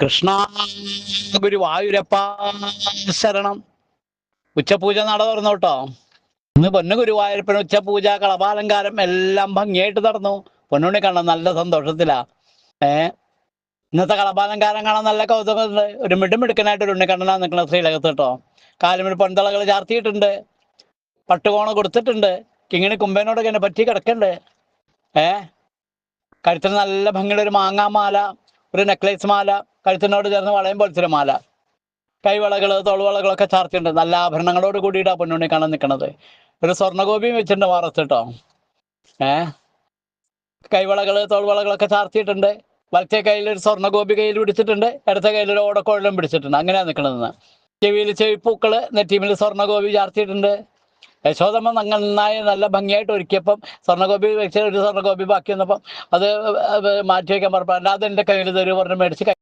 കൃഷ്ണ ഗുരുവായൂരപ്പ ശരണം. ഉച്ചപൂജ നട തുറന്നു കേട്ടോ. ഇന്ന് പൊന്നു ഗുരുവായൂരപ്പന് ഉച്ചപൂജ, കളഭാലങ്കാരം എല്ലാം ഭംഗിയായിട്ട് നടന്നു. പൊന്നുണ്ണി കാണാൻ നല്ല സന്തോഷത്തിലാ. ഇന്നത്തെ കളഭാലങ്കാരം കാണാൻ നല്ല കൗതുകമുണ്ട്. ഒരു മിടുമിടുക്കനായിട്ട് ഒരു ഉണ്ണിക്കണ്ണനാ നിൽക്കുന്ന ശ്രീലകത്ത് കേട്ടോ. കാലുമിൽ പൊൻതളകൾ ചാർത്തിയിട്ടുണ്ട്, പട്ടുകോണ കൊടുത്തിട്ടുണ്ട്, കിങ്ങിണി കുമ്പേനോടൊക്കെ എന്നെ പറ്റി കിടക്കണ്ട്. കഴുത്തിന് നല്ല ഭംഗിയുള്ള ഒരു മാങ്ങാമാല, ഒരു നെക്ലേസ് മാല, കഴുത്തിനോട് ചേർന്ന് വളയം പോലത്തെ മാല, കൈവളകള് തോൾവളകളൊക്കെ ചാർത്തിയുണ്ട്. നല്ല ആഭരണങ്ങളോട് കൂടിയിട്ടാ പൊന്നുണ്ണി കാണാൻ നിൽക്കണത്. ഒരു സ്വർണ്ണഗോപിയും വെച്ചിട്ടുണ്ട് വാറത്ത് കേട്ടോ. കൈവളകള് തോൾവളകളൊക്കെ ചാർത്തിയിട്ടുണ്ട്. വലത്തെ കയ്യിൽ ഒരു സ്വർണ്ണഗോപി കയ്യിൽ പിടിച്ചിട്ടുണ്ട്, ഇടത്തെ കയ്യിൽ ഒരു ഓടക്കോഴലും പിടിച്ചിട്ടുണ്ട്. അങ്ങനെയാ നിൽക്കണതെന്ന്. ചെവിയിൽ ചെവിപ്പൂക്കള്, നെറ്റീമിൽ സ്വർണ്ണഗോപി ചാർത്തിയിട്ടുണ്ട്. യശോദമ്മ നന്നായി നല്ല ഭംഗിയായിട്ട് ഒരുക്കിയപ്പം സ്വർണ്ണഗോപി വെച്ച് ഒരു സ്വർണ്ണഗോപി ബാക്കി വന്നപ്പം അത് മാറ്റി വയ്ക്കാൻ പറഞ്ഞപ്പോൾ അല്ലാതെ എൻ്റെ കയ്യിൽ തരൂ പറഞ്ഞ് മേടിച്ച്